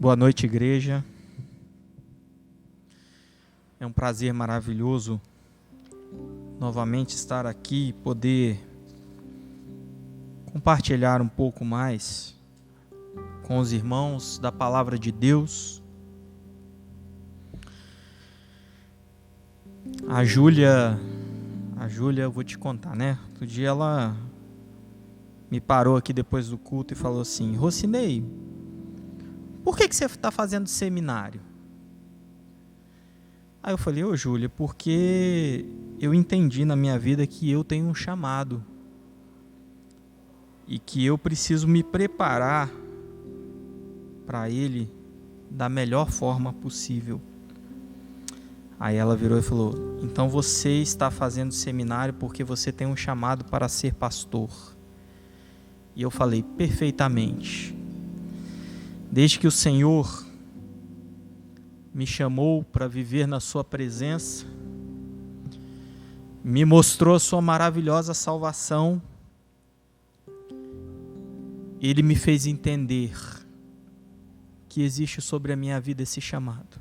Boa noite, igreja. É um prazer maravilhoso novamente estar aqui e poder compartilhar um pouco mais com os irmãos da palavra de Deus. A Júlia, eu vou te contar, né? Outro dia ela me parou aqui depois do culto e falou assim: Rocinei, por que você está fazendo seminário? Aí eu falei: ô Júlia, porque eu entendi na minha vida que eu tenho um chamado e que eu preciso me preparar para ele da melhor forma possível. Aí ela virou e falou: então você está fazendo seminário porque você tem um chamado para ser pastor. E eu falei: perfeitamente. Desde que o Senhor me chamou para viver na sua presença, me mostrou a sua maravilhosa salvação, Ele me fez entender que existe sobre a minha vida esse chamado.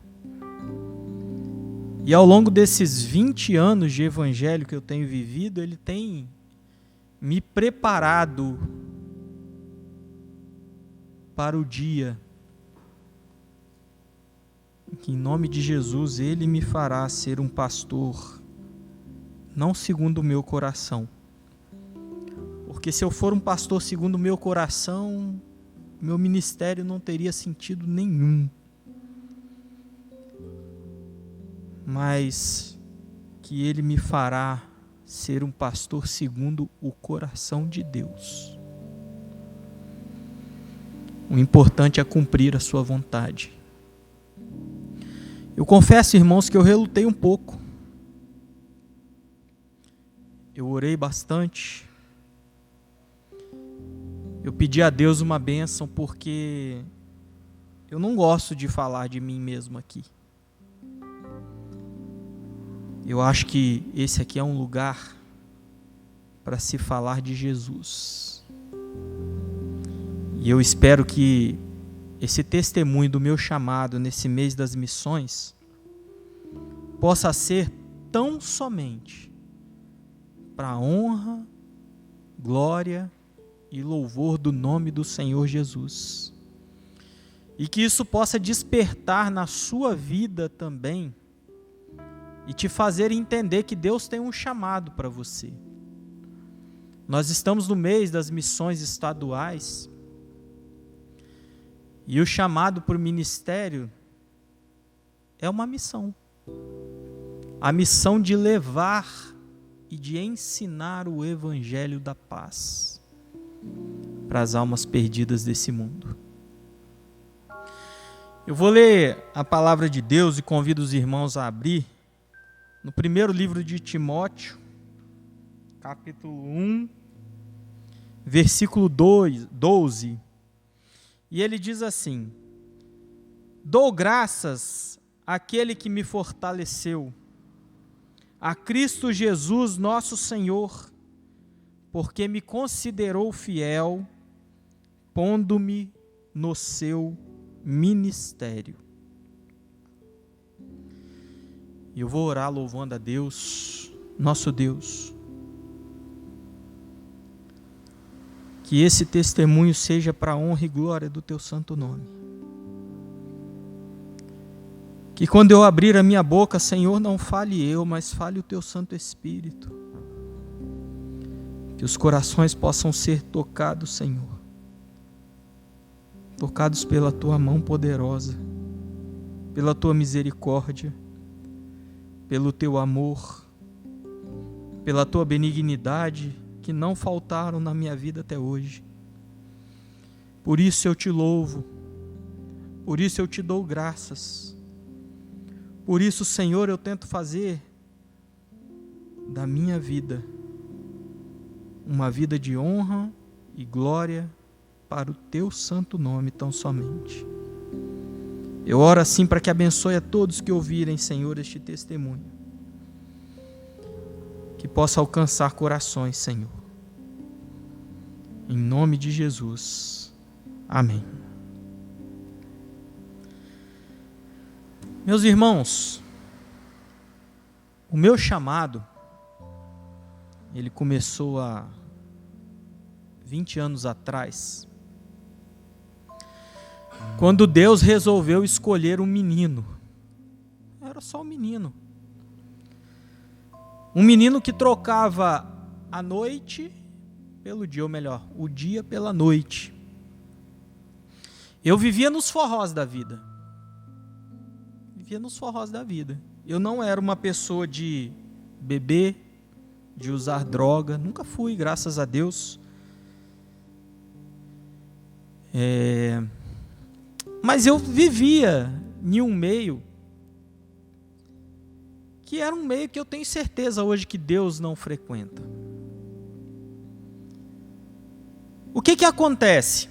E ao longo desses 20 anos de evangelho que eu tenho vivido, Ele tem me preparado para o dia em que, em nome de Jesus, Ele me fará ser um pastor, não segundo o meu coração. Porque se eu for um pastor segundo o meu coração, meu ministério não teria sentido nenhum. Mas que Ele me fará ser um pastor segundo o coração de Deus. O importante é cumprir a sua vontade. Eu confesso, irmãos, que eu relutei um pouco. Eu orei bastante. Eu pedi a Deus uma bênção porque eu não gosto de falar de mim mesmo aqui. Eu acho que esse aqui é um lugar para se falar de Jesus. E eu espero que esse testemunho do meu chamado nesse mês das missões possa ser tão somente para a honra, glória e louvor do nome do Senhor Jesus. E que isso possa despertar na sua vida também e te fazer entender que Deus tem um chamado para você. Nós estamos no mês das missões estaduais e o chamado para o ministério é uma missão. A missão de levar e de ensinar o evangelho da paz para as almas perdidas desse mundo. Eu vou ler a palavra de Deus e convido os irmãos a abrir no primeiro livro de Timóteo, capítulo 1, versículo 12. E ele diz assim: dou graças àquele que me fortaleceu, a Cristo Jesus nosso Senhor, porque me considerou fiel, pondo-me no seu ministério. E eu vou orar louvando a Deus, nosso Deus, que esse testemunho seja para a honra e glória do teu santo nome. Que quando eu abrir a minha boca, Senhor, não fale eu, mas fale o teu Santo Espírito. Que os corações possam ser tocados, Senhor. Tocados pela tua mão poderosa, pela tua misericórdia, pelo teu amor, pela tua benignidade, que não faltaram na minha vida até hoje. Por isso eu te louvo, por isso eu te dou graças, por isso, Senhor, eu tento fazer da minha vida uma vida de honra e glória para o teu santo nome tão somente. Eu oro assim para que abençoe a todos que ouvirem, Senhor, este testemunho. Que possa alcançar corações, Senhor. Em nome de Jesus. Amém. Meus irmãos, o meu chamado, ele começou há 20 anos atrás, quando Deus resolveu escolher um menino. Era só um menino. Um menino que trocava a noite pelo dia, ou melhor, o dia pela noite. Eu vivia nos forrós da vida. Eu não era uma pessoa de beber, de usar droga. Nunca fui, graças a Deus. Mas eu vivia em um meio que era um meio que eu tenho certeza hoje que Deus não frequenta. O que acontece?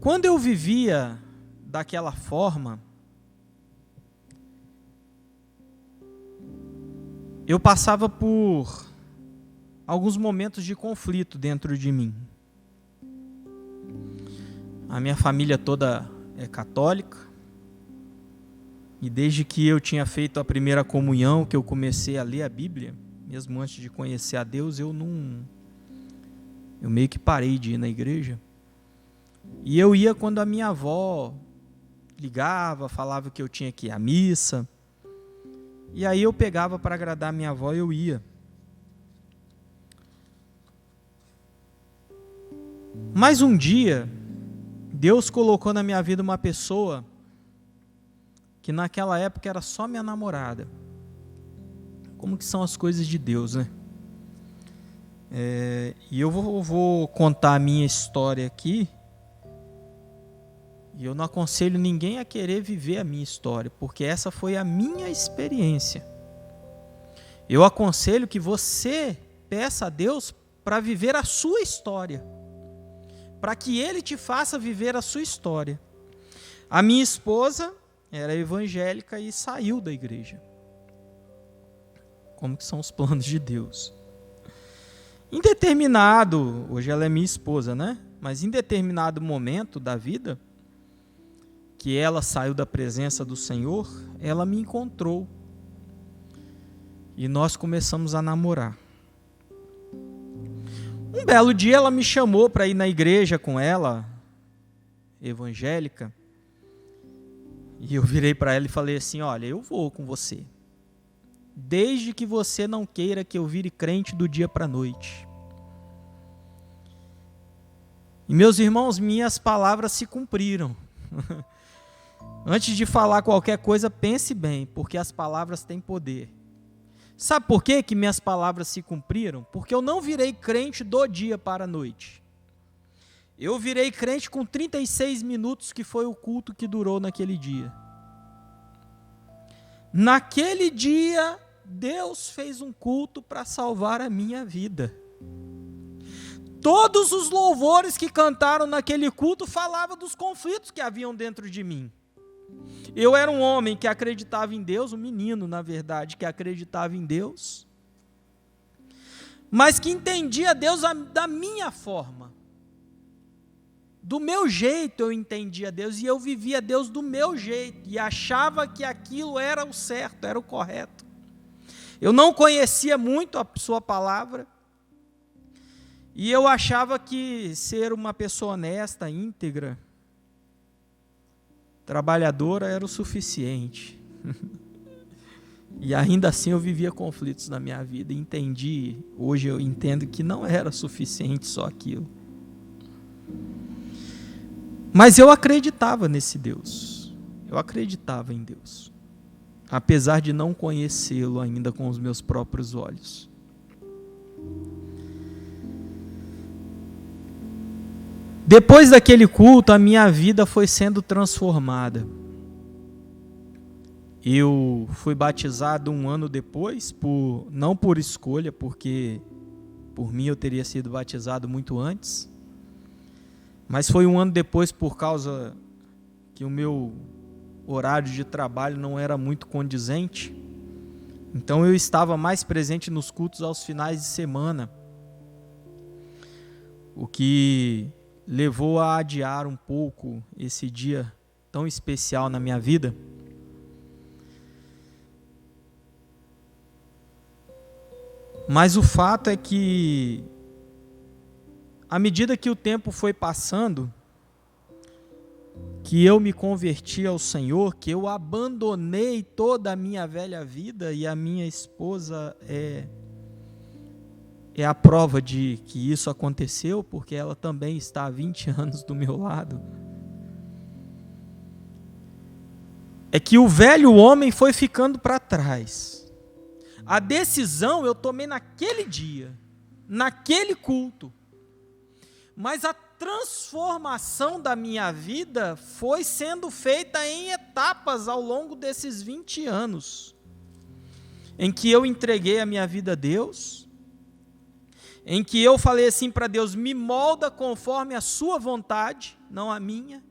Quando eu vivia daquela forma, eu passava por alguns momentos de conflito dentro de mim. A minha família toda é católica, e desde que eu tinha feito a primeira comunhão, que eu comecei a ler a Bíblia, mesmo antes de conhecer a Deus, eu meio que parei de ir na igreja. E eu ia quando a minha avó ligava, falava que eu tinha que ir à missa. E aí eu pegava para agradar a minha avó e eu ia. Mas um dia, Deus colocou na minha vida uma pessoa que naquela época era só minha namorada. Como que são as coisas de Deus, né? E eu vou contar a minha história aqui. E eu não aconselho ninguém a querer viver a minha história, porque essa foi a minha experiência. Eu aconselho que você peça a Deus para viver a sua história, para que Ele te faça viver a sua história. A minha esposa era evangélica e saiu da igreja. Como que são os planos de Deus? Hoje ela é minha esposa, né? Mas em determinado momento da vida, que ela saiu da presença do Senhor, ela me encontrou. E nós começamos a namorar. Um belo dia ela me chamou para ir na igreja com ela, evangélica. E eu virei para ela e falei assim: olha, eu vou com você, desde que você não queira que eu vire crente do dia para a noite. E meus irmãos, minhas palavras se cumpriram. Antes de falar qualquer coisa, pense bem, porque as palavras têm poder. Sabe por quê que minhas palavras se cumpriram? Porque eu não virei crente do dia para a noite. Eu virei crente com 36 minutos, que foi o culto que durou naquele dia. Naquele dia, Deus fez um culto para salvar a minha vida. Todos os louvores que cantaram naquele culto falavam dos conflitos que haviam dentro de mim. Eu era um homem que acreditava em Deus, um menino, na verdade, que acreditava em Deus, mas que entendia Deus da minha forma. Do meu jeito eu entendia Deus, e eu vivia Deus do meu jeito, e achava que aquilo era o certo, era o correto. Eu não conhecia muito a sua palavra, e eu achava que ser uma pessoa honesta, íntegra, trabalhadora era o suficiente. E ainda assim eu vivia conflitos na minha vida, e hoje eu entendo que não era suficiente só aquilo. Mas eu acreditava nesse Deus, eu acreditava em Deus, apesar de não conhecê-lo ainda com os meus próprios olhos. Depois daquele culto, a minha vida foi sendo transformada. Eu fui batizado um ano depois, não por escolha, porque por mim eu teria sido batizado muito antes, mas foi um ano depois por causa que o meu horário de trabalho não era muito condizente. Então eu estava mais presente nos cultos aos finais de semana, o que levou a adiar um pouco esse dia tão especial na minha vida. Mas o fato é que, à medida que o tempo foi passando, que eu me converti ao Senhor, que eu abandonei toda a minha velha vida, e a minha esposa é a prova de que isso aconteceu, porque ela também está há 20 anos do meu lado. É que o velho homem foi ficando para trás. A decisão eu tomei naquele dia, naquele culto. Mas a transformação da minha vida foi sendo feita em etapas ao longo desses 20 anos, em que eu entreguei a minha vida a Deus, em que eu falei assim para Deus: me molda conforme a sua vontade, não a minha.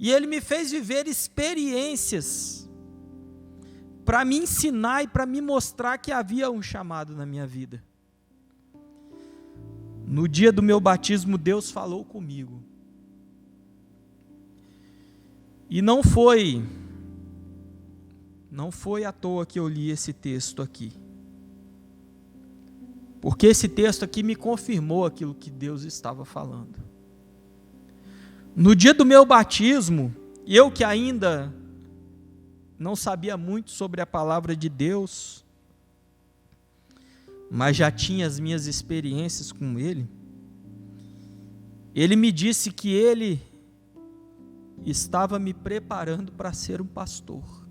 E Ele me fez viver experiências para me ensinar e para me mostrar que havia um chamado na minha vida. No dia do meu batismo, Deus falou comigo. E não foi à toa que eu li esse texto aqui. Porque esse texto aqui me confirmou aquilo que Deus estava falando. No dia do meu batismo, eu que ainda não sabia muito sobre a palavra de Deus, mas já tinha as minhas experiências com Ele, Ele me disse que Ele estava me preparando para ser um pastor.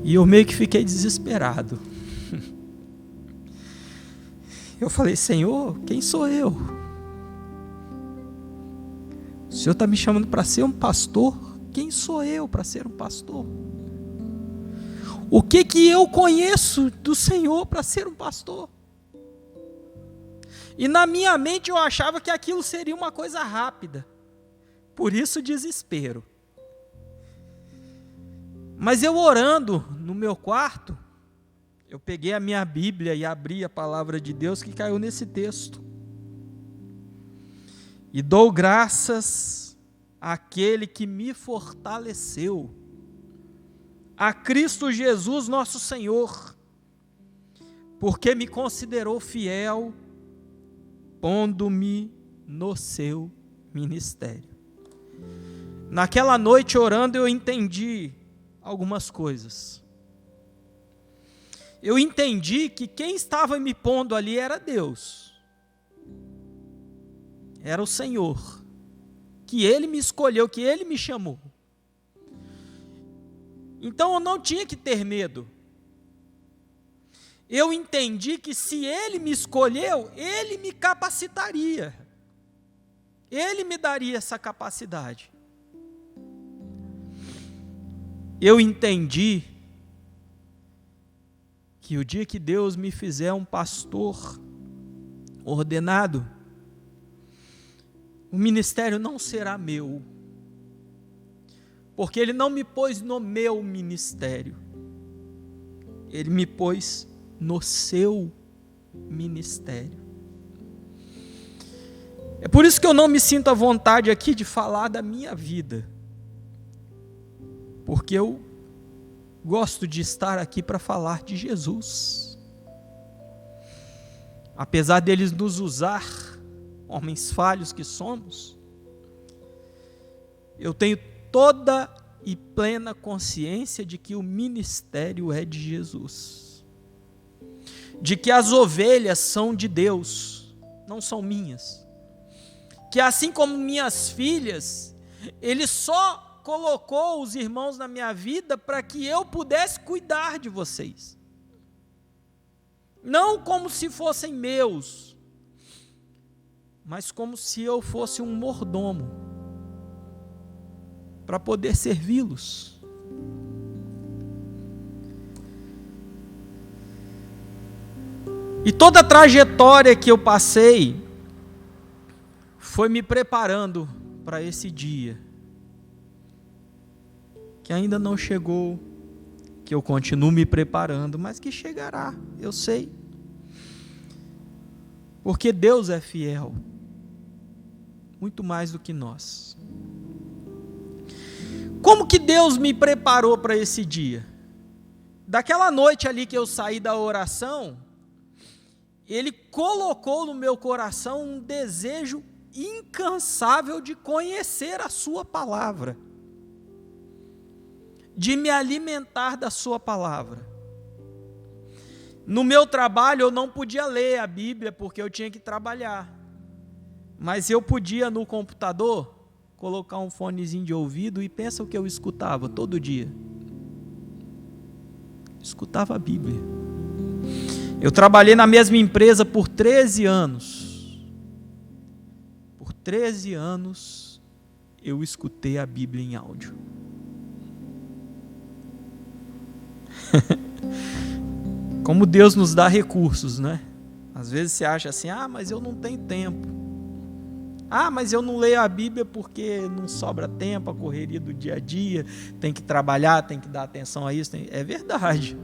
E eu meio que fiquei desesperado. Eu falei: Senhor, quem sou eu? O Senhor está me chamando para ser um pastor? Quem sou eu para ser um pastor? O que eu conheço do Senhor para ser um pastor? E na minha mente eu achava que aquilo seria uma coisa rápida. Por isso o desespero. Mas eu orando no meu quarto, eu peguei a minha Bíblia e abri a palavra de Deus que caiu nesse texto. E dou graças àquele que me fortaleceu, a Cristo Jesus nosso Senhor, porque me considerou fiel, pondo-me no seu ministério. Naquela noite orando eu entendi algumas coisas. Eu entendi que quem estava me pondo ali era Deus. Era o Senhor, que Ele me escolheu, que Ele me chamou. Então eu não tinha que ter medo. Eu entendi que se Ele me escolheu, Ele me capacitaria. Ele me daria essa capacidade. Eu entendi que o dia que Deus me fizer um pastor ordenado, o ministério não será meu, porque Ele não me pôs no meu ministério, Ele me pôs no seu ministério. É por isso que eu não me sinto à vontade aqui de falar da minha vida, porque eu gosto de estar aqui para falar de Jesus. Apesar deles nos usar, homens falhos que somos, eu tenho toda e plena consciência de que o ministério é de Jesus, de que as ovelhas são de Deus, não são minhas, que assim como minhas filhas, Ele só colocou os irmãos na minha vida para que eu pudesse cuidar de vocês, não como se fossem meus, mas como se eu fosse um mordomo, para poder servi-los. E toda a trajetória que eu passei foi me preparando para esse dia, que ainda não chegou, que eu continuo me preparando, mas que chegará, eu sei. Porque Deus é fiel. muito mais do que nós. Como que Deus me preparou para esse dia? Daquela noite ali que eu saí da oração, Ele colocou no meu coração um desejo incansável de conhecer a sua palavra, de me alimentar da sua palavra. No meu trabalho eu não podia ler a Bíblia porque eu tinha que trabalhar, mas eu podia no computador colocar um fonezinho de ouvido e pensa o que eu escutava todo dia. Escutava a Bíblia. Eu trabalhei na mesma empresa por 13 anos. Por 13 anos eu escutei a Bíblia em áudio. Como Deus nos dá recursos, né? Às vezes você acha assim, mas eu não tenho tempo. Mas eu não leio a Bíblia porque não sobra tempo, a correria do dia a dia, tem que trabalhar, tem que dar atenção a isso. É verdade.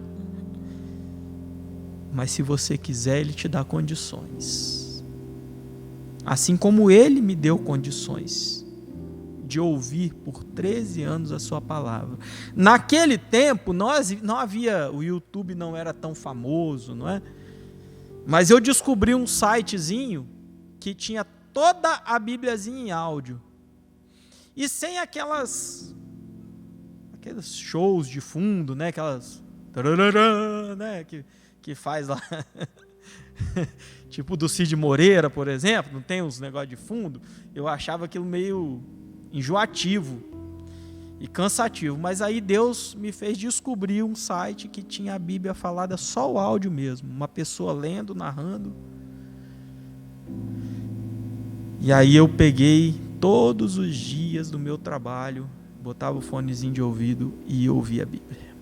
Mas se você quiser, Ele te dá condições. Assim como Ele me deu condições de ouvir por 13 anos a sua palavra. Naquele tempo, não havia, o YouTube não era tão famoso, não é? Mas eu descobri um sitezinho que tinha toda a Bíbliazinha em áudio. E sem aqueles shows de fundo, né? Aquelas... né? Que faz lá... tipo do Cid Moreira, por exemplo, não tem uns negócios de fundo? Eu achava aquilo meio enjoativo e cansativo. Mas aí Deus me fez descobrir um site que tinha a Bíblia falada, só o áudio mesmo. Uma pessoa lendo, narrando. E aí eu peguei todos os dias do meu trabalho, botava o fonezinho de ouvido e ouvia a Bíblia.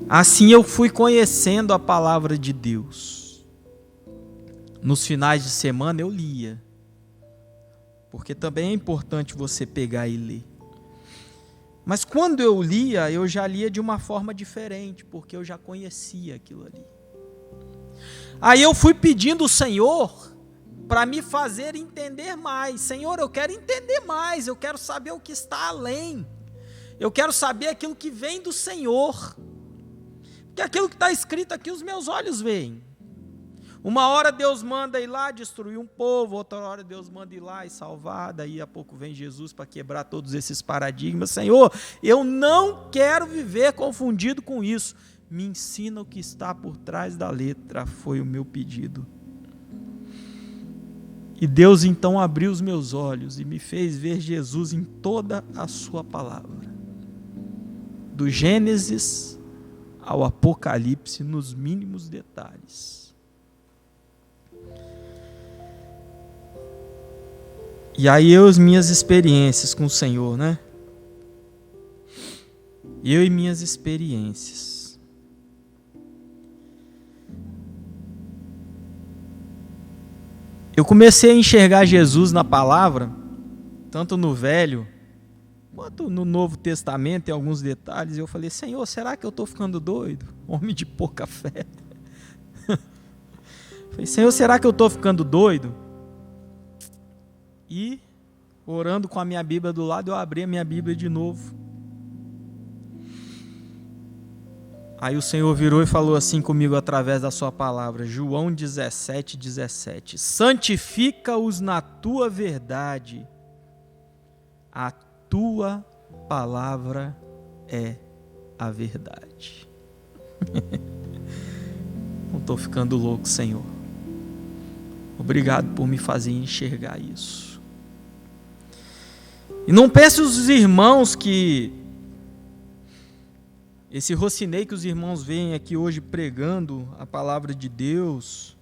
Assim eu fui conhecendo a palavra de Deus. Nos finais de semana eu lia, porque também é importante você pegar e ler. Mas quando eu lia, eu já lia de uma forma diferente, porque eu já conhecia aquilo ali. Aí eu fui pedindo ao Senhor para me fazer entender mais. Senhor, eu quero entender mais, eu quero saber o que está além. Eu quero saber aquilo que vem do Senhor. Porque aquilo que está escrito aqui, os meus olhos veem. Uma hora Deus manda ir lá destruir um povo, outra hora Deus manda ir lá e salvar, daí a pouco vem Jesus para quebrar todos esses paradigmas. Senhor, eu não quero viver confundido com isso. Me ensina o que está por trás da letra, foi o meu pedido. E Deus então abriu os meus olhos e me fez ver Jesus em toda a sua palavra. Do Gênesis ao Apocalipse, nos mínimos detalhes. E aí as minhas experiências com o Senhor, né? Eu e minhas experiências. Eu comecei a enxergar Jesus na palavra, tanto no Velho quanto no Novo Testamento, em alguns detalhes. Eu falei, Senhor, será que eu estou ficando doido? Homem de pouca fé. Falei, Senhor, será que eu estou ficando doido? E, orando com a minha Bíblia do lado, eu abri a minha Bíblia de novo. Aí o Senhor virou e falou assim comigo através da sua palavra, João 17:17. Santifica-os na tua verdade, a tua palavra é a verdade. Não estou ficando louco, Senhor. Obrigado por me fazer enxergar isso. E não pense os irmãos que esse Rocinei que os irmãos veem aqui hoje pregando a palavra de Deus,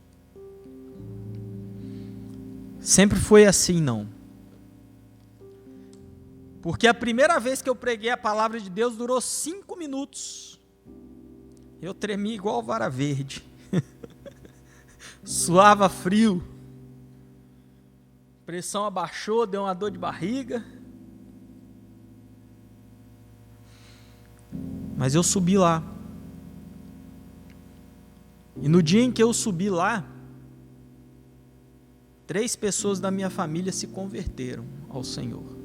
sempre foi assim, não. Porque a primeira vez que eu preguei a palavra de Deus durou 5 minutos. Eu tremi igual vara verde. Suava frio. Pressão abaixou, deu uma dor de barriga. Mas eu subi lá. E no dia em que eu subi lá, 3 pessoas da minha família se converteram ao Senhor.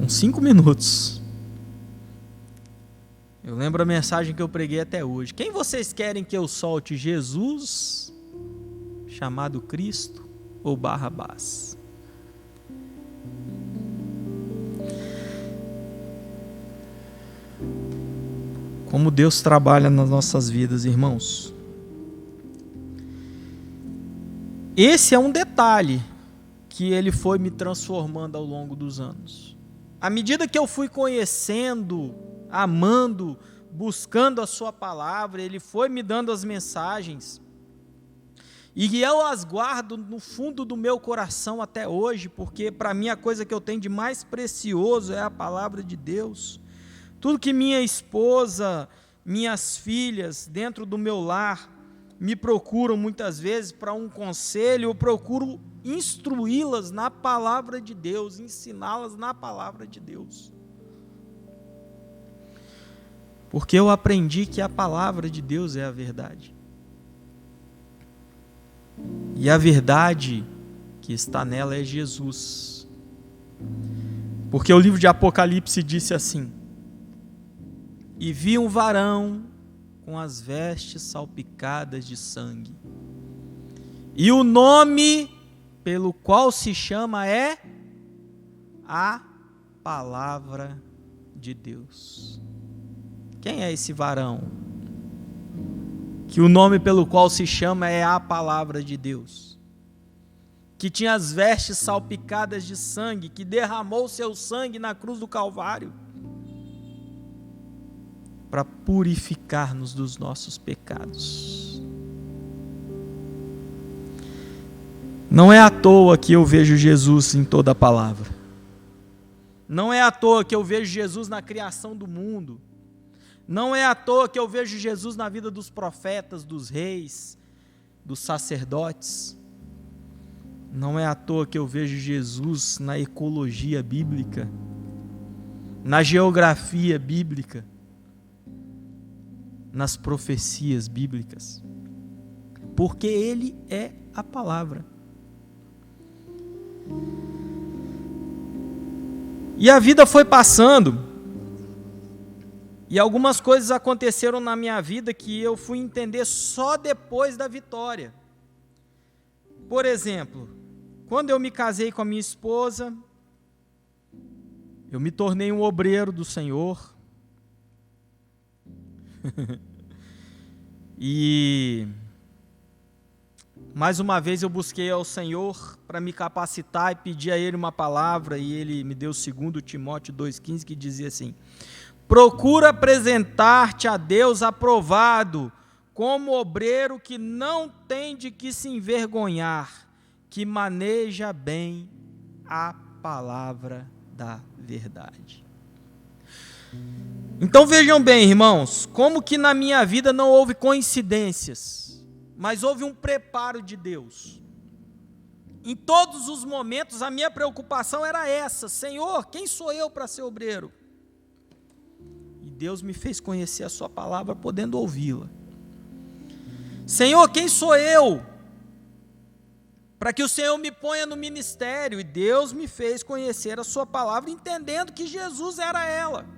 Com 5 minutos. Eu lembro a mensagem que eu preguei até hoje. Quem vocês querem que eu solte? Jesus, chamado Cristo, ou Barrabás? Como Deus trabalha nas nossas vidas, irmãos. Esse é um detalhe que Ele foi me transformando ao longo dos anos. À medida que eu fui conhecendo, amando, buscando a Sua palavra, Ele foi me dando as mensagens. E eu as guardo no fundo do meu coração até hoje, porque para mim a coisa que eu tenho de mais precioso é a palavra de Deus. Tudo que minha esposa, minhas filhas, dentro do meu lar, me procuram muitas vezes para um conselho, eu procuro instruí-las na palavra de Deus, ensiná-las na palavra de Deus. Porque eu aprendi que a palavra de Deus é a verdade. E a verdade que está nela é Jesus. Porque o livro de Apocalipse disse assim: e vi um varão com as vestes salpicadas de sangue, e o nome pelo qual se chama é a palavra de Deus. Quem é esse varão? Que o nome pelo qual se chama é a palavra de Deus, que tinha as vestes salpicadas de sangue, que derramou seu sangue na cruz do Calvário, para purificar-nos dos nossos pecados. Não é à toa que eu vejo Jesus em toda a palavra. Não é à toa que eu vejo Jesus na criação do mundo. Não é à toa que eu vejo Jesus na vida dos profetas, dos reis, dos sacerdotes. Não é à toa que eu vejo Jesus na ecologia bíblica, na geografia bíblica, nas profecias bíblicas, porque Ele é a palavra. E a vida foi passando, e algumas coisas aconteceram na minha vida que eu fui entender só depois da vitória. Por exemplo, quando eu me casei com a minha esposa, eu me tornei um obreiro do Senhor. E mais uma vez eu busquei ao Senhor para me capacitar e pedi a Ele uma palavra, e Ele me deu 2 Timóteo 2,15, que dizia assim: procura apresentar-te a Deus aprovado, como obreiro que não tem de que se envergonhar, que maneja bem a palavra da verdade. Então vejam bem, irmãos, como que na minha vida não houve coincidências, mas houve um preparo de Deus. Em todos os momentos a minha preocupação era essa: Senhor, quem sou eu para ser obreiro? E Deus me fez conhecer a sua palavra, podendo ouvi-la. Senhor, quem sou eu para que o Senhor me ponha no ministério? E Deus me fez conhecer a sua palavra, entendendo que Jesus era ela.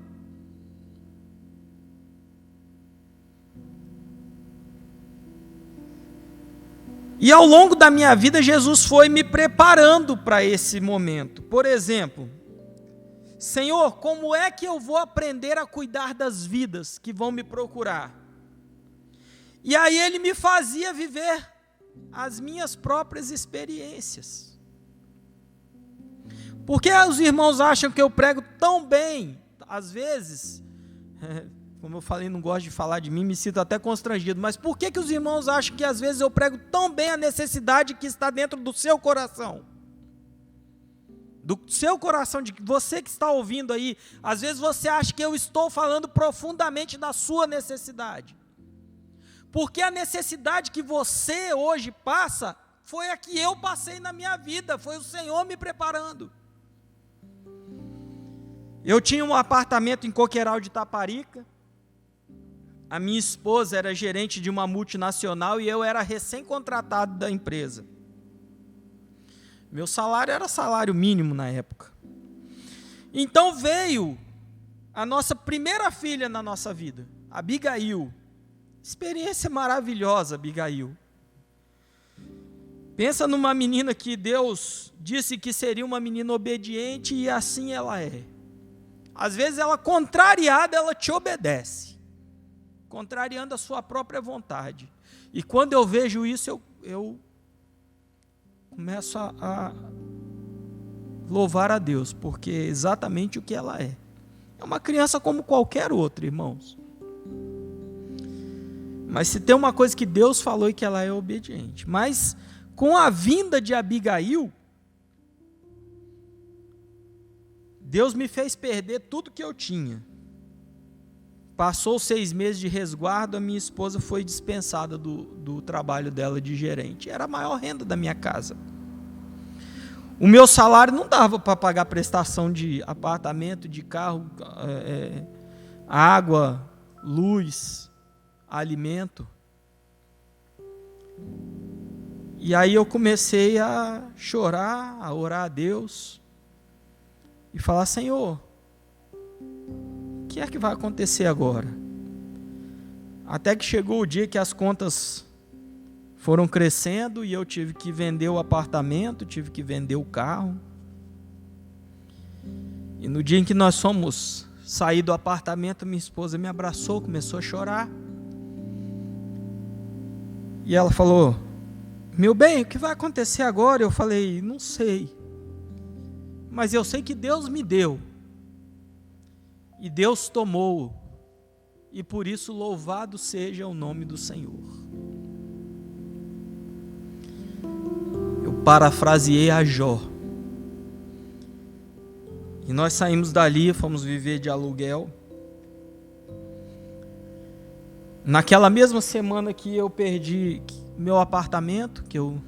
E ao longo da minha vida, Jesus foi me preparando para esse momento. Por exemplo, Senhor, como é que eu vou aprender a cuidar das vidas que vão me procurar? E aí Ele me fazia viver as minhas próprias experiências. Porque os irmãos acham que eu prego tão bem, às vezes... Como eu falei, não gosto de falar de mim, me sinto até constrangido. Mas por que os irmãos acham que às vezes eu prego tão bem a necessidade que está dentro do seu coração? Do seu coração, de você que está ouvindo aí. Às vezes você acha que eu estou falando profundamente da sua necessidade. Porque a necessidade que você hoje passa foi a que eu passei na minha vida. Foi o Senhor me preparando. Eu tinha um apartamento em Coqueiral de Itaparica. a minha esposa era gerente de uma multinacional e eu era recém-contratado da empresa. Meu salário era salário mínimo na época. Então veio a nossa primeira filha na nossa vida, Abigail. Experiência maravilhosa, Abigail. Pensa numa menina que Deus disse que seria uma menina obediente e assim ela é. Às vezes ela, contrariada, ela te obedece, contrariando a sua própria vontade. E quando eu vejo isso, eu começo a louvar a Deus, porque é exatamente o que ela é. É uma criança como qualquer outra, irmãos. Mas se tem uma coisa que Deus falou é que ela é obediente. Mas com a vinda de Abigail, Deus me fez perder tudo que eu tinha. Passou 6 meses de resguardo, a minha esposa foi dispensada do trabalho dela de gerente. Era a maior renda da minha casa. O meu salário não dava para pagar prestação de apartamento, de carro, água, luz, alimento. E aí eu comecei a chorar, a orar a Deus e falar: Senhor, o que é que vai acontecer agora? Até que chegou o dia que as contas foram crescendo e eu tive que vender o apartamento, tive que vender o carro. E no dia em que nós fomos sair do apartamento, minha esposa me abraçou, começou a chorar. E ela falou: meu bem, o que vai acontecer agora? Eu falei: não sei. Mas eu sei que Deus me deu. E Deus tomou. E por isso louvado seja o nome do Senhor. Eu parafraseei a Jó. E nós saímos dali, fomos viver de aluguel. Naquela mesma semana que eu perdi meu apartamento, que eu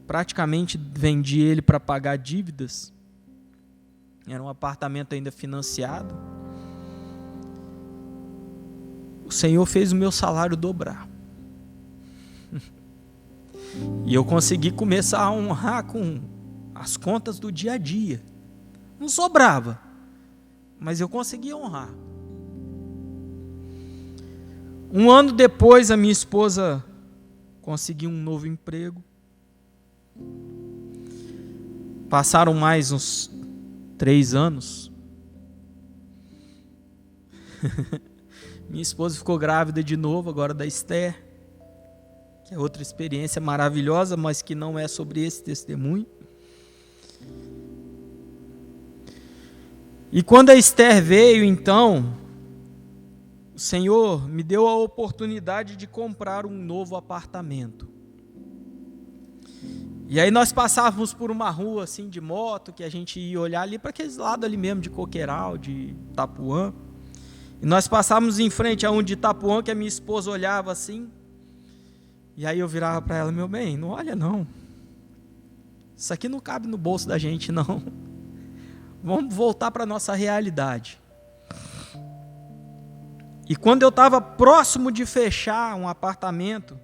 praticamente vendi ele para pagar dívidas, era um apartamento ainda financiado, o Senhor fez o meu salário dobrar. E eu consegui começar a honrar com as contas do dia a dia. Não sobrava, mas eu consegui honrar. 1 ano depois, a minha esposa conseguiu um novo emprego. Passaram mais uns 3 anos. Minha esposa ficou grávida de novo, agora da Esther, que é outra experiência maravilhosa, mas que não é sobre esse testemunho. E quando a Esther veio, então, o Senhor me deu a oportunidade de comprar um novo apartamento. E aí nós passávamos por uma rua assim de moto, que a gente ia olhar ali para aqueles lados ali mesmo de Coqueiral, de Itapuã. E nós passávamos em frente a um de Itapuã, que a minha esposa olhava assim. E aí eu virava para ela: meu bem, não olha não. Isso aqui não cabe no bolso da gente não. Vamos voltar para a nossa realidade. E quando eu estava próximo de fechar um apartamento,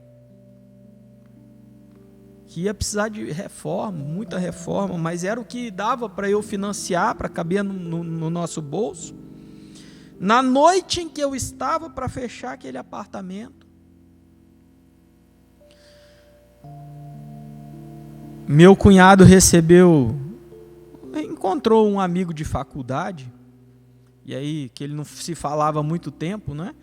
que ia precisar de reforma, muita reforma, mas era o que dava para eu financiar, para caber no nosso bolso. Na noite em que eu estava para fechar aquele apartamento, meu cunhado encontrou um amigo de faculdade, e aí que ele não se falava há muito tempo, né?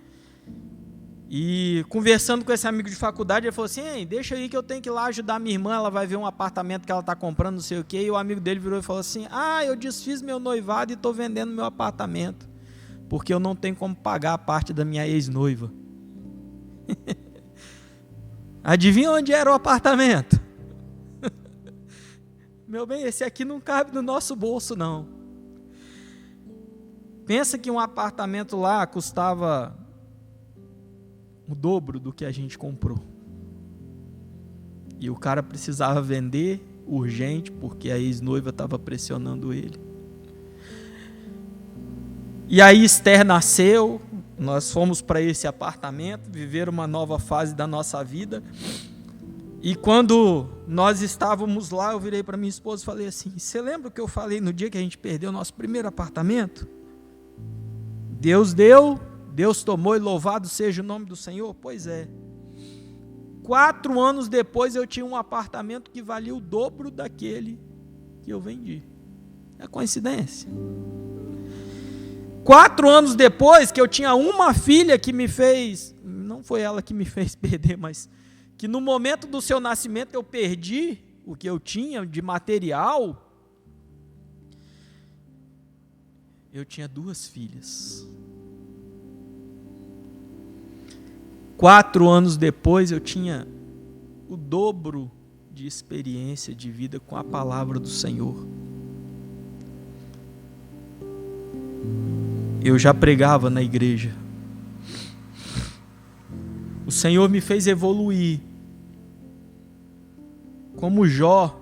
E conversando com esse amigo de faculdade, ele falou assim: ei, deixa aí que eu tenho que ir lá ajudar minha irmã, ela vai ver um apartamento que ela está comprando, não sei o quê. E o amigo dele virou e falou assim: eu desfiz meu noivado e estou vendendo meu apartamento, porque eu não tenho como pagar a parte da minha ex-noiva. Adivinha onde era o apartamento? Meu bem, esse aqui não cabe no nosso bolso não. Pensa que um apartamento lá custava o dobro do que a gente comprou. E o cara precisava vender urgente, porque a ex-noiva estava pressionando ele. E aí Esther nasceu, Nós fomos para esse apartamento, viver uma nova fase da nossa vida. E quando nós estávamos lá, eu virei para minha esposa e falei assim: você lembra o que eu falei no dia que a gente perdeu o nosso primeiro apartamento? Deus deu, Deus tomou, e louvado seja o nome do Senhor. Pois é. 4 anos depois eu tinha um apartamento que valia o dobro daquele que eu vendi. É coincidência. 4 anos depois que eu tinha uma filha que me fez, não foi ela que me fez perder, mas que no momento do seu nascimento eu perdi o que eu tinha de material. Eu tinha 2 filhas. 4 anos depois eu tinha o dobro de experiência de vida com a palavra do Senhor. Eu já pregava na igreja. O Senhor me fez evoluir. Como Jó,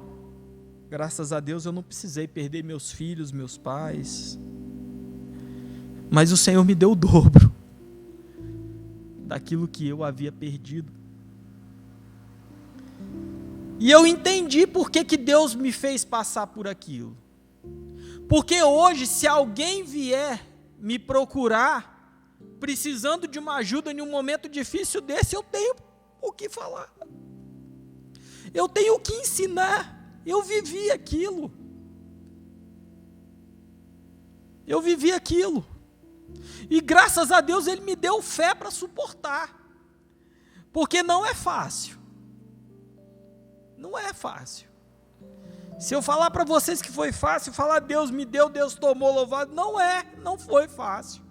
graças a Deus eu não precisei perder meus filhos, meus pais. Mas o Senhor me deu o dobro daquilo que eu havia perdido. E eu entendi por que Deus me fez passar por aquilo. Porque hoje, se alguém vier me procurar, precisando de uma ajuda em um momento difícil desse, eu tenho o que falar. Eu tenho o que ensinar. Eu vivi aquilo. Eu vivi aquilo. E graças a Deus Ele me deu fé para suportar. Porque não é fácil. Não é fácil. Se eu falar para vocês que foi fácil, falar Deus me deu, Deus tomou, louvado, não foi fácil.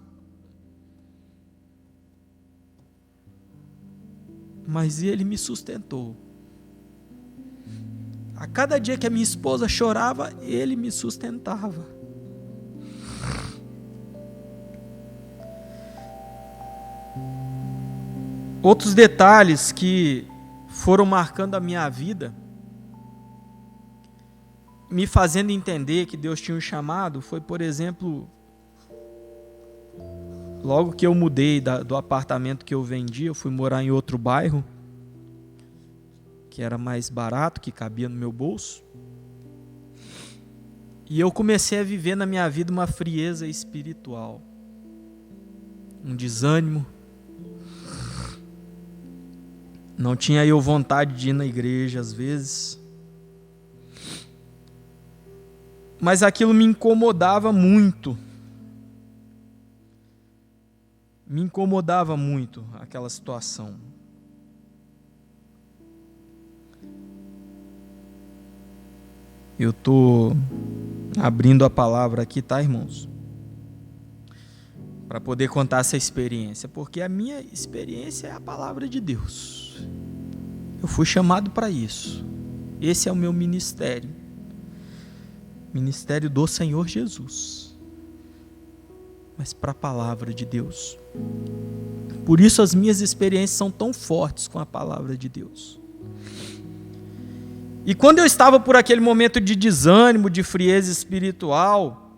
Mas Ele me sustentou. A cada dia que a minha esposa chorava, Ele me sustentava. Outros detalhes que foram marcando a minha vida, me fazendo entender que Deus tinha um chamado, foi, por exemplo, logo que eu mudei do apartamento que eu vendi, eu fui morar em outro bairro, que era mais barato, que cabia no meu bolso. E eu comecei a viver na minha vida uma frieza espiritual, um desânimo. Não tinha eu vontade de ir na igreja às vezes. Mas aquilo me incomodava muito. Me incomodava muito aquela situação. Eu estou abrindo a palavra aqui, tá, irmãos? Para poder contar essa experiência, porque a minha experiência é a palavra de Deus. Eu fui chamado para isso. Esse é o meu ministério. Ministério do Senhor Jesus. Mas para a palavra de Deus. Por isso as minhas experiências são tão fortes com a palavra de Deus. E quando eu estava por aquele momento de desânimo, de frieza espiritual,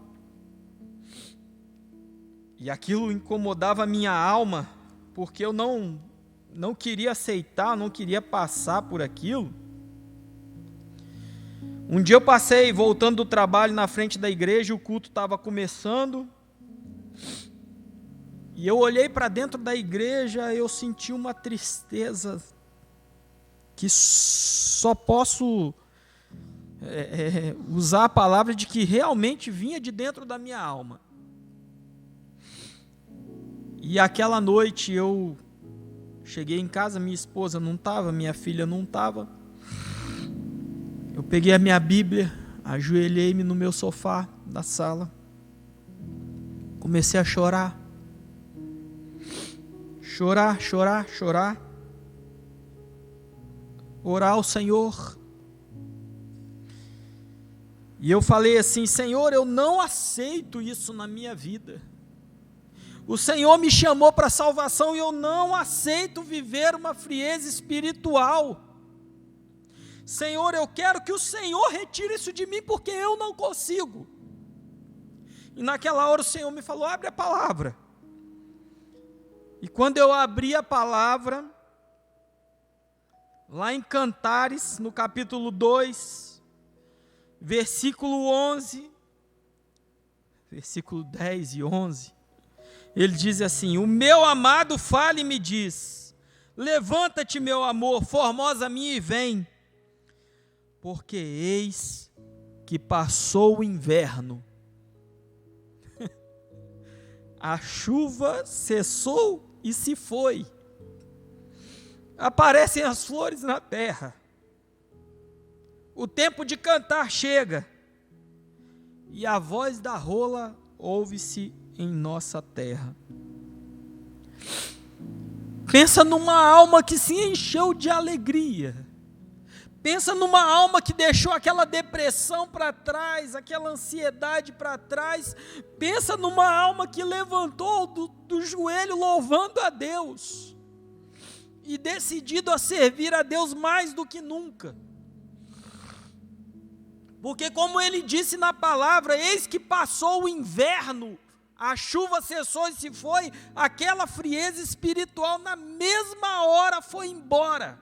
e aquilo incomodava a minha alma, porque eu não queria aceitar, não queria passar por aquilo. Um dia eu passei voltando do trabalho na frente da igreja, o culto estava começando, e eu olhei para dentro da igreja, eu senti uma tristeza que só posso usar a palavra de que realmente vinha de dentro da minha alma. E aquela noite eu cheguei em casa, minha esposa não estava, minha filha não estava. Eu peguei a minha Bíblia, ajoelhei-me no meu sofá da sala, comecei a chorar. Chorar. Orar ao Senhor. E eu falei assim: Senhor, eu não aceito isso na minha vida. O Senhor me chamou para a salvação e eu não aceito viver uma frieza espiritual. Senhor, eu quero que o Senhor retire isso de mim, porque eu não consigo. E naquela hora o Senhor me falou: abre a palavra. E quando eu abri a palavra, lá em Cantares, no capítulo 2, versículo 11, versículo 10 e 11, ele diz assim: o meu amado fala e me diz, levanta-te, meu amor, formosa minha, e vem, porque eis que passou o inverno, a chuva cessou e se foi, aparecem as flores na terra, o tempo de cantar chega, e a voz da rola ouve-se em nossa terra. Pensa numa alma que se encheu de alegria. Pensa numa alma que deixou aquela depressão para trás, aquela ansiedade para trás. Pensa numa alma que levantou do joelho louvando a Deus e decidido a servir a Deus mais do que nunca. Porque como ele disse na palavra, eis que passou o inverno, a chuva cessou e se foi, aquela frieza espiritual na mesma hora foi embora.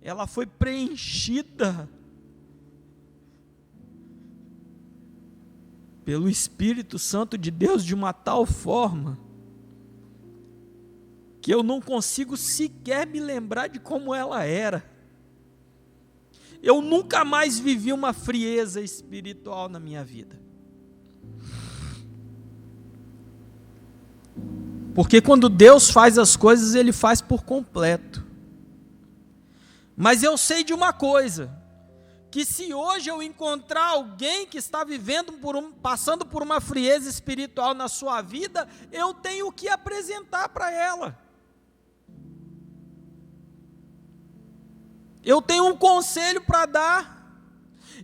Ela foi preenchida pelo Espírito Santo de Deus de uma tal forma que eu não consigo sequer me lembrar de como ela era. Eu nunca mais vivi uma frieza espiritual na minha vida. Porque quando Deus faz as coisas, Ele faz por completo. Mas eu sei de uma coisa, que se hoje eu encontrar alguém que está passando por uma frieza espiritual na sua vida, eu tenho que apresentar para ela. Eu tenho um conselho para dar.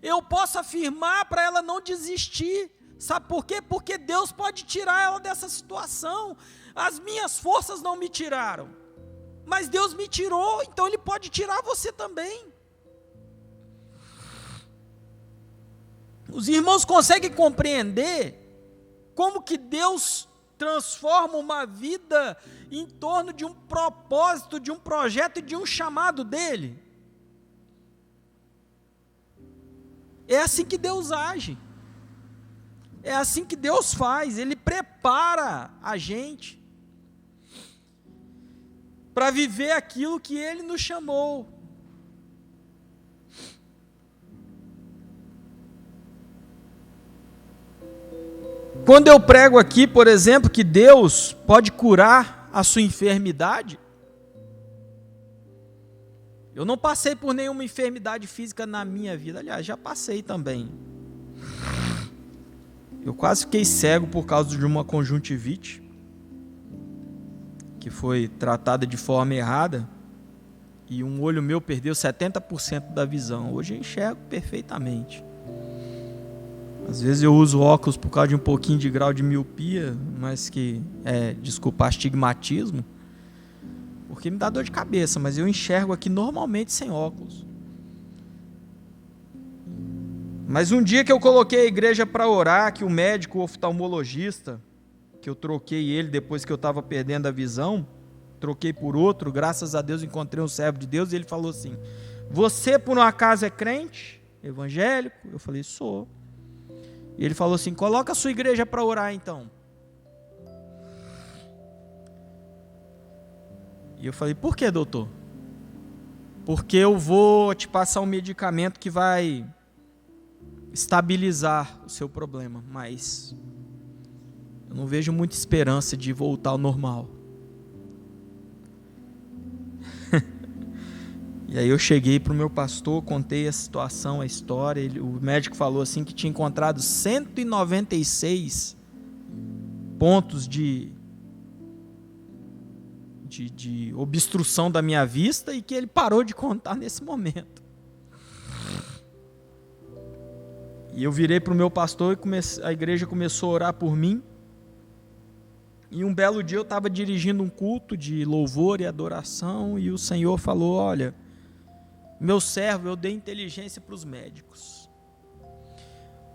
Eu posso afirmar para ela não desistir. Sabe por quê? Porque Deus pode tirar ela dessa situação. As minhas forças não me tiraram, mas Deus me tirou, então Ele pode tirar você também. Os irmãos conseguem compreender como que Deus transforma uma vida em torno de um propósito, de um projeto e de um chamado dEle? É assim que Deus age. É assim que Deus faz. Ele prepara a gente para viver aquilo que Ele nos chamou. Quando eu prego aqui, por exemplo, que Deus pode curar a sua enfermidade, eu não passei por nenhuma enfermidade física na minha vida. Aliás, já passei também. Eu quase fiquei cego por causa de uma conjuntivite, que foi tratada de forma errada, e um olho meu perdeu 70% da visão. Hoje eu enxergo perfeitamente. Às vezes eu uso óculos por causa de um pouquinho de grau de miopia, mas que desculpa, astigmatismo, porque me dá dor de cabeça, mas eu enxergo aqui normalmente sem óculos. Mas um dia que eu coloquei a igreja para orar, que o médico oftalmologista, que eu troquei ele depois que eu estava perdendo a visão, troquei por outro, graças a Deus encontrei um servo de Deus, e ele falou assim: você por um acaso é crente? Evangélico? Eu falei, sou. E ele falou assim: coloca a sua igreja para orar então. E eu falei, por que, doutor? Porque eu vou te passar um medicamento que vai estabilizar o seu problema, mas eu não vejo muita esperança de voltar ao normal. E aí eu cheguei para o meu pastor, contei a situação, a história. O médico falou assim que tinha encontrado 196 pontos de obstrução da minha vista e que ele parou de contar nesse momento. E eu virei para o meu pastor e a igreja começou a orar por mim. E um belo dia eu estava dirigindo um culto de louvor e adoração e o Senhor falou: olha, meu servo, eu dei inteligência para os médicos,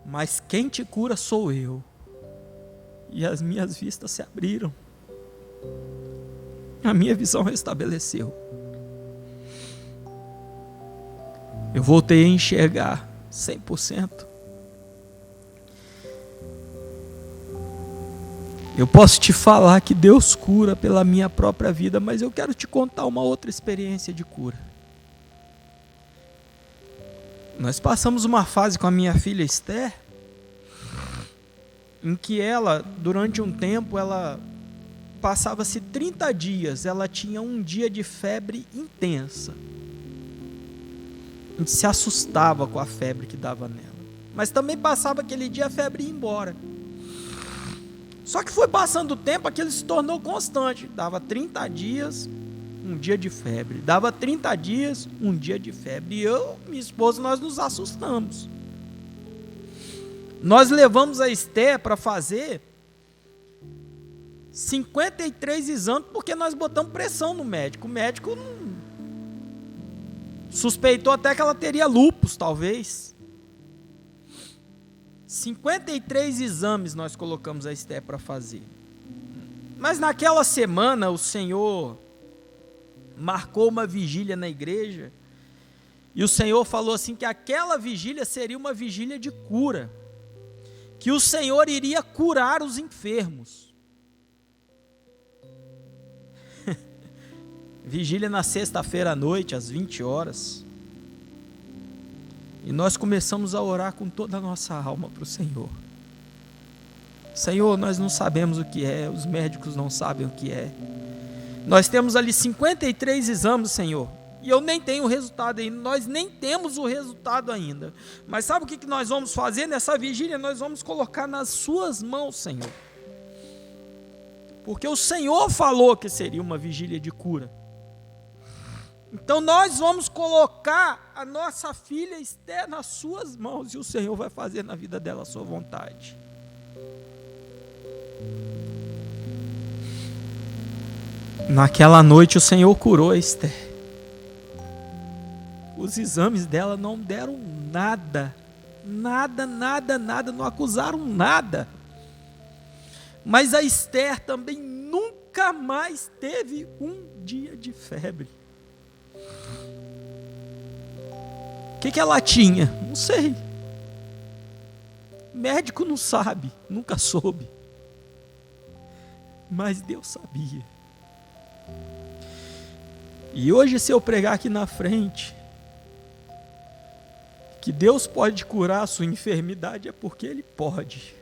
mas quem te cura sou eu. E as minhas vistas se abriram. A minha visão restabeleceu. Eu voltei a enxergar 100%. Eu posso te falar que Deus cura pela minha própria vida, mas eu quero te contar uma outra experiência de cura. Nós passamos uma fase com a minha filha Esther, em que ela, durante um tempo, ela passava-se 30 dias, ela tinha um dia de febre intensa. A gente se assustava com a febre que dava nela. Mas também passava aquele dia, a febre ia embora. Só que foi passando o tempo, aquilo se tornou constante. Dava 30 dias, um dia de febre. Dava 30 dias, um dia de febre. E eu, minha esposa, nós nos assustamos. Nós levamos a Esther para fazer 53 exames, porque nós botamos pressão no médico. O médico suspeitou até que ela teria lúpus, talvez. 53 exames nós colocamos a Esther para fazer. Mas naquela semana o Senhor marcou uma vigília na igreja, e o Senhor falou assim que aquela vigília seria uma vigília de cura, que o Senhor iria curar os enfermos. Vigília na sexta-feira à noite, às 20 horas. E nós começamos a orar com toda a nossa alma para o Senhor. Senhor, nós não sabemos o que é, os médicos não sabem o que é. Nós temos ali 53 exames, Senhor, e eu nem tenho o resultado ainda, nós nem temos o resultado ainda. Mas sabe o que nós vamos fazer nessa vigília? Nós vamos colocar nas suas mãos, Senhor. Porque o Senhor falou que seria uma vigília de cura. Então nós vamos colocar a nossa filha Esther nas suas mãos, e o Senhor vai fazer na vida dela a sua vontade. Naquela noite o Senhor curou a Esther. Os exames dela não deram nada, não acusaram nada. Mas a Esther também nunca mais teve um dia de febre. O que ela tinha? Não sei. Médico não sabe, nunca soube. Mas Deus sabia. E hoje, se eu pregar aqui na frente que Deus pode curar a sua enfermidade, é porque Ele pode.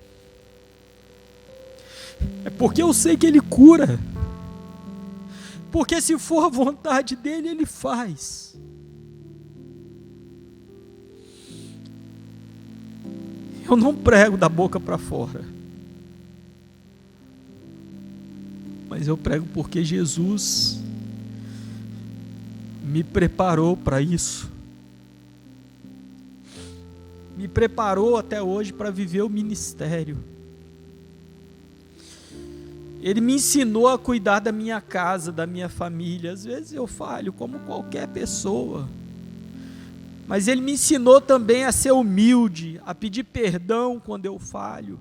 É porque eu sei que Ele cura. Porque se for a vontade dEle, Ele faz. Eu não prego da boca para fora. Mas eu prego porque Jesus me preparou para isso. Me preparou até hoje para viver o ministério. Ele me ensinou a cuidar da minha casa, da minha família. Às vezes eu falho como qualquer pessoa. Mas Ele me ensinou também a ser humilde, a pedir perdão quando eu falho,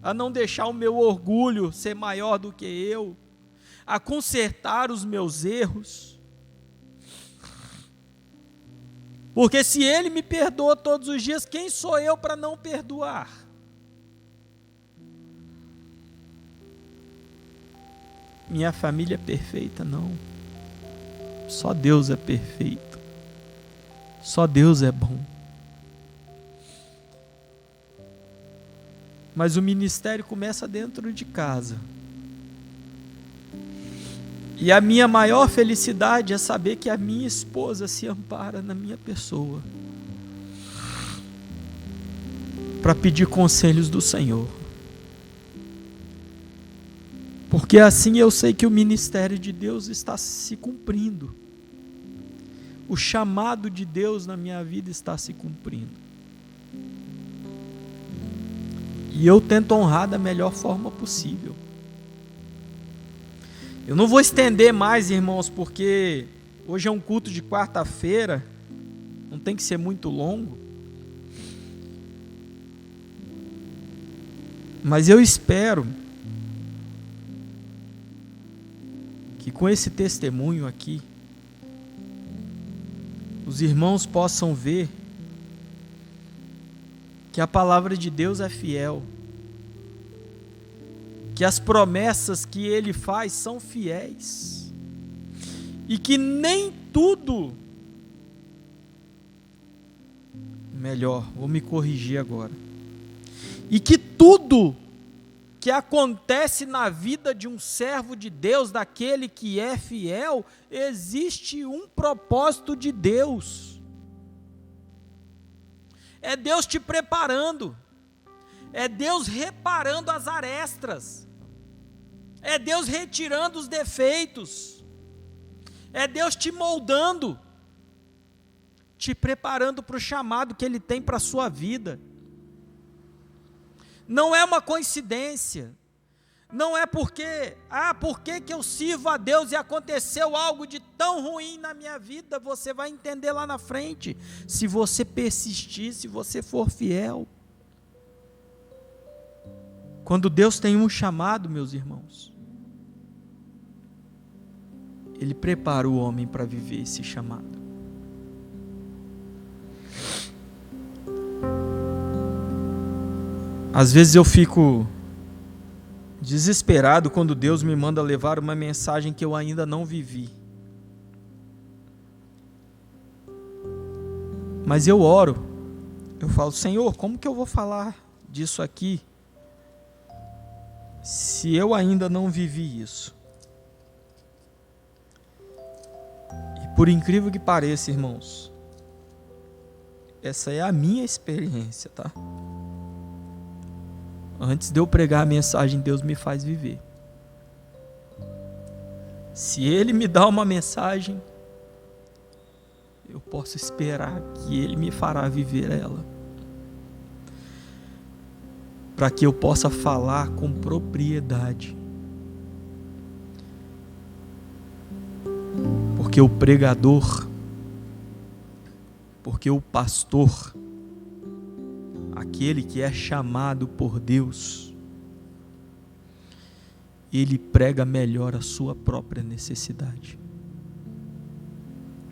a não deixar o meu orgulho ser maior do que eu, a consertar os meus erros. Porque se Ele me perdoa todos os dias, quem sou eu para não perdoar? Minha família é perfeita? Não. Só Deus é perfeito. Só Deus é bom. Mas o ministério começa dentro de casa. E a minha maior felicidade é saber que a minha esposa se ampara na minha pessoa, para pedir conselhos do Senhor. Porque assim eu sei que o ministério de Deus está se cumprindo. O chamado de Deus na minha vida está se cumprindo. E eu tento honrar da melhor forma possível. Eu não vou estender mais, irmãos, porque hoje é um culto de quarta-feira, não tem que ser muito longo. Mas eu espero que com esse testemunho aqui, os irmãos possam ver que a palavra de Deus é fiel, que as promessas que Ele faz são fiéis, e que nem tudo, melhor, vou me corrigir agora, e que tudo que acontece na vida de um servo de Deus, daquele que é fiel, existe um propósito de Deus. É Deus te preparando, é Deus reparando as arestas, é Deus retirando os defeitos, é Deus te moldando, te preparando para o chamado que Ele tem para a sua vida. Não é uma coincidência, não é porque, por que eu sirvo a Deus e aconteceu algo de tão ruim na minha vida. Você vai entender lá na frente, se você persistir, se você for fiel. Quando Deus tem um chamado, meus irmãos, Ele prepara o homem para viver esse chamado. Às vezes eu fico desesperado quando Deus me manda levar uma mensagem que eu ainda não vivi. Mas eu oro, eu falo: Senhor, como que eu vou falar disso aqui se eu ainda não vivi isso? E por incrível que pareça, irmãos, essa é a minha experiência, tá? Antes de eu pregar a mensagem, Deus me faz viver. Se Ele me dá uma mensagem, eu posso esperar que Ele me fará viver ela, para que eu possa falar com propriedade. Porque o pregador, porque o pastor, aquele que é chamado por Deus, ele prega melhor a sua própria necessidade,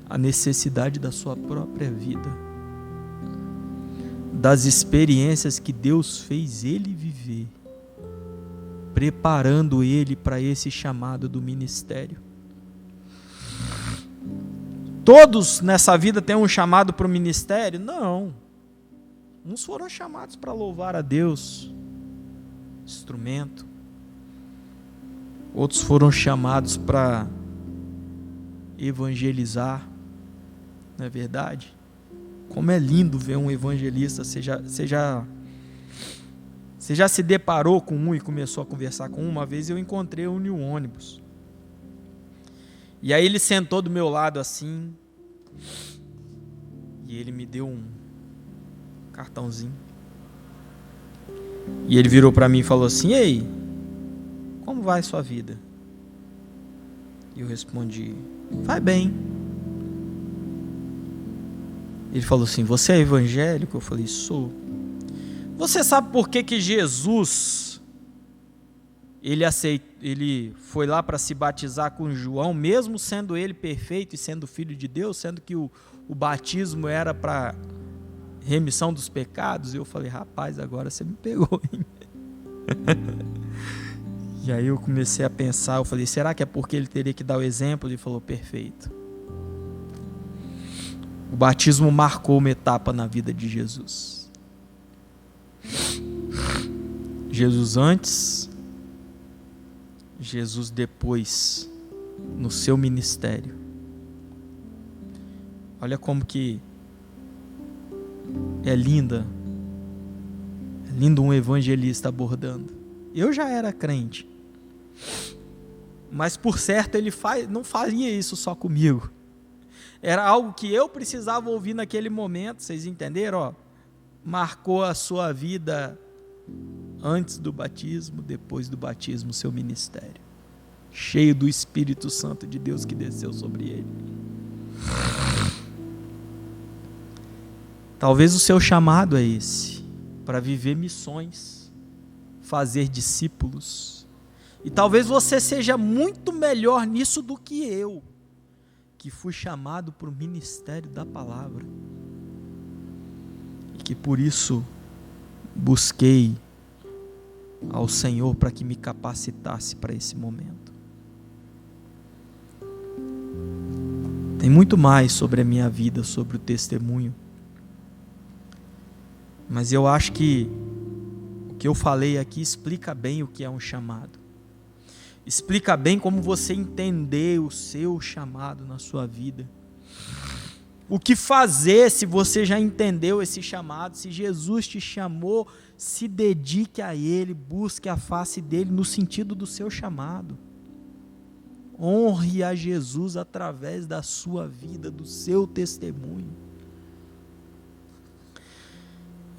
a necessidade da sua própria vida, das experiências que Deus fez ele viver, preparando ele para esse chamado do ministério. Todos nessa vida têm um chamado para o ministério? Não. Uns foram chamados para louvar a Deus, instrumento. Outros foram chamados para evangelizar, não é verdade? Como é lindo ver um evangelista. Você já se deparou com um e começou a conversar com um? Uma vez eu encontrei um no ônibus. E aí ele sentou do meu lado assim, e ele me deu um cartãozinho. E ele virou para mim e falou assim: ei, como vai sua vida? E eu respondi: vai bem. Ele falou assim: você é evangélico? Eu falei: sou. Você sabe por que Jesus ele foi lá para se batizar com João, mesmo sendo ele perfeito e sendo filho de Deus, sendo que o batismo era para remissão dos pecados? E eu falei: rapaz, agora você me pegou, hein? E aí eu comecei a pensar, eu falei: será que é porque ele teria que dar o exemplo? Ele falou: perfeito. O batismo marcou uma etapa na vida de Jesus. Jesus antes, Jesus depois, no seu ministério. Olha como que é lindo um evangelista abordando. Eu já era crente, mas por certo ele não faria isso só comigo. Era algo que eu precisava ouvir naquele momento. Vocês entenderam? Marcou a sua vida antes do batismo, depois do batismo, seu ministério, cheio do Espírito Santo de Deus que desceu sobre ele. Talvez o seu chamado é esse, para viver missões, fazer discípulos, E talvez você seja muito melhor nisso do que eu, que fui chamado para o ministério da palavra. E que por isso busquei ao Senhor para que me capacitasse para esse momento. Tem muito mais sobre a minha vida, sobre o testemunho. Mas eu acho que o que eu falei aqui explica bem o que é um chamado. Explica bem como você entender o seu chamado na sua vida. O que fazer se você já entendeu esse chamado, se Jesus te chamou, se dedique a Ele, busque a face dEle no sentido do seu chamado. Honre a Jesus através da sua vida, do seu testemunho.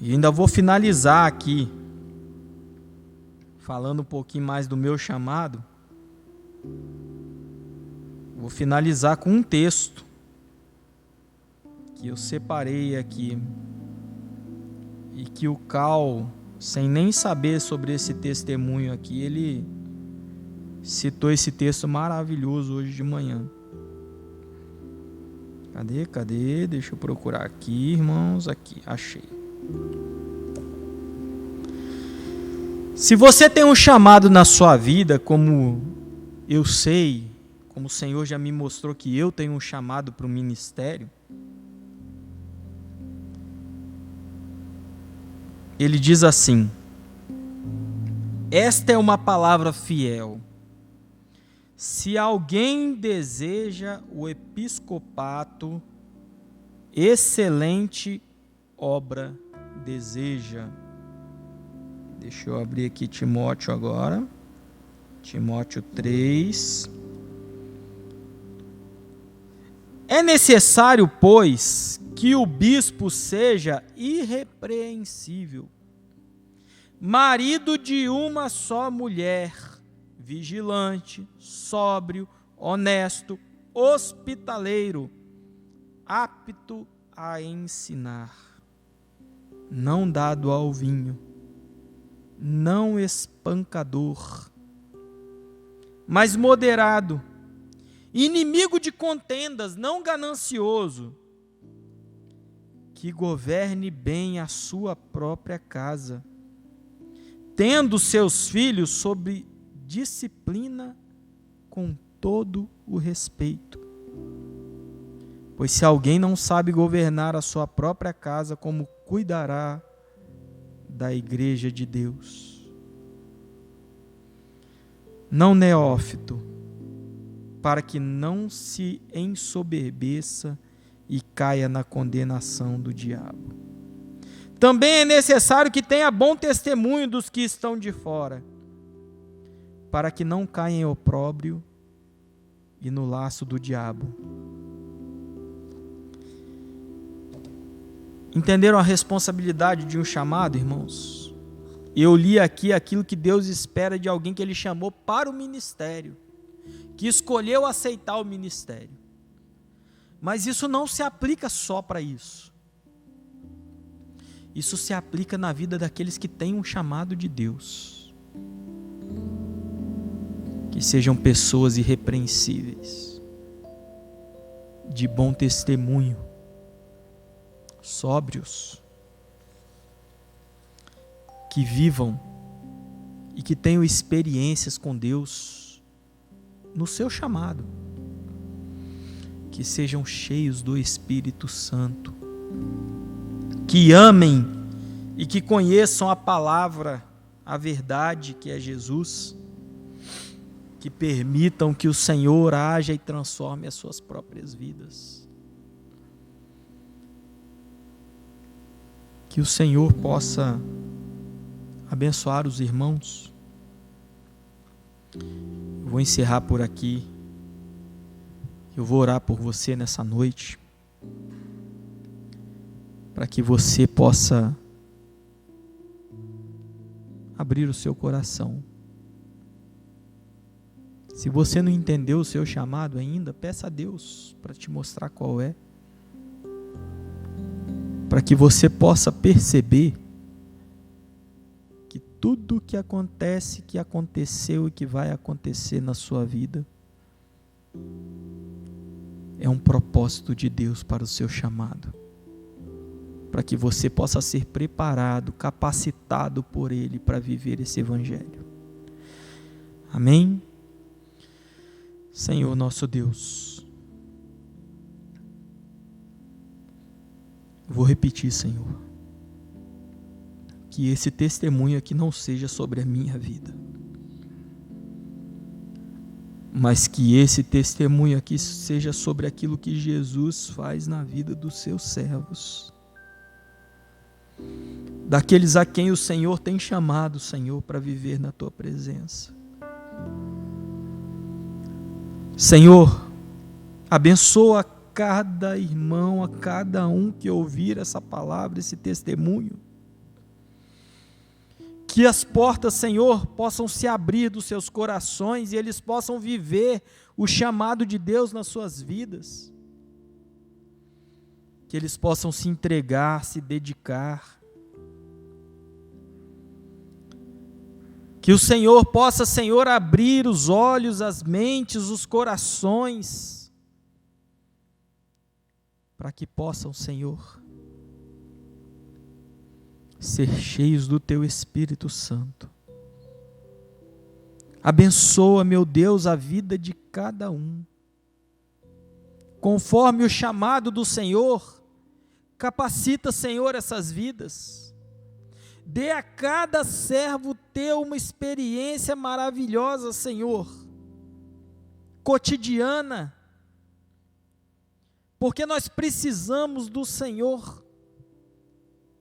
E ainda vou finalizar aqui, falando um pouquinho mais do meu chamado. Vou finalizar com um texto que eu separei aqui e que o Cal, sem nem saber sobre esse testemunho aqui, ele citou esse texto maravilhoso hoje de manhã. Cadê? Deixa eu procurar aqui, irmãos. Aqui, achei. Se você tem um chamado na sua vida, como eu sei, como o Senhor já me mostrou que eu tenho um chamado para o ministério, ele diz assim: esta é uma palavra fiel. Se alguém deseja o episcopato, excelente obra deseja. Deixa eu abrir aqui Timóteo agora. Timóteo 3. É necessário, pois, que o bispo seja irrepreensível, marido de uma só mulher, vigilante, sóbrio, honesto, hospitaleiro, apto a ensinar, não dado ao vinho, não espancador, mas moderado, inimigo de contendas, não ganancioso, que governe bem a sua própria casa, tendo seus filhos sob disciplina com todo o respeito. Pois se alguém não sabe governar a sua própria casa, como cuidará da igreja de Deus? Não neófito, para que não se ensoberbeça e caia na condenação do diabo. Também é necessário que tenha bom testemunho dos que estão de fora, para que não caia em opróbrio e no laço do diabo. Entenderam a responsabilidade de um chamado, irmãos? Eu li aqui aquilo que Deus espera de alguém que Ele chamou para o ministério, que escolheu aceitar o ministério. Mas isso não se aplica só para isso. Isso se aplica na vida daqueles que têm um chamado de Deus. Que sejam pessoas irrepreensíveis, de bom testemunho, sóbrios, que vivam e que tenham experiências com Deus no seu chamado, que sejam cheios do Espírito Santo, que amem e que conheçam a palavra, a verdade que é Jesus, que permitam que o Senhor haja e transforme as suas próprias vidas. Que o Senhor possa abençoar os irmãos. Eu vou encerrar por aqui. Eu vou orar por você nessa noite, para que você possa abrir o seu coração. Se você não entendeu o seu chamado ainda, peça a Deus para te mostrar qual é, para que você possa perceber que tudo o que acontece, que aconteceu e que vai acontecer na sua vida é um propósito de Deus para o seu chamado, para que você possa ser preparado, capacitado por Ele para viver esse evangelho. Amém? Senhor nosso Deus, vou repetir, Senhor, que esse testemunho aqui não seja sobre a minha vida, mas que esse testemunho aqui seja sobre aquilo que Jesus faz na vida dos seus servos, daqueles a quem o Senhor tem chamado, Senhor, para viver na tua presença. Senhor, abençoa cada irmão, a cada um que ouvir essa palavra, esse testemunho. Que as portas, Senhor, possam se abrir dos seus corações e eles possam viver o chamado de Deus nas suas vidas. Que eles possam se entregar, se dedicar. Que o Senhor possa, Senhor, abrir os olhos, as mentes, os corações, para que possam, Senhor, ser cheios do Teu Espírito Santo. Abençoa, meu Deus, a vida de cada um. Conforme o chamado do Senhor, capacita, Senhor, essas vidas. Dê a cada servo Teu uma experiência maravilhosa, Senhor, cotidiana, porque nós precisamos do Senhor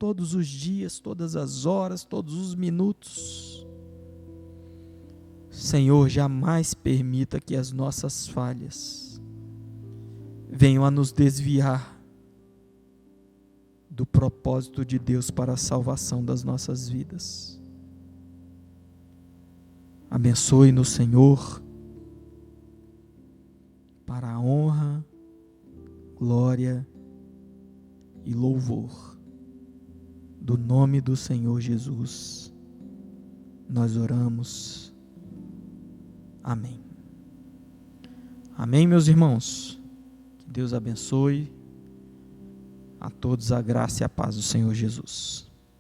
todos os dias, todas as horas, todos os minutos. Senhor, jamais permita que as nossas falhas venham a nos desviar do propósito de Deus para a salvação das nossas vidas. Abençoe-nos, Senhor, para a honra, glória e louvor do nome do Senhor Jesus. Nós oramos. Amém. Amém, meus irmãos. Que Deus abençoe. A todos a graça e a paz do Senhor Jesus.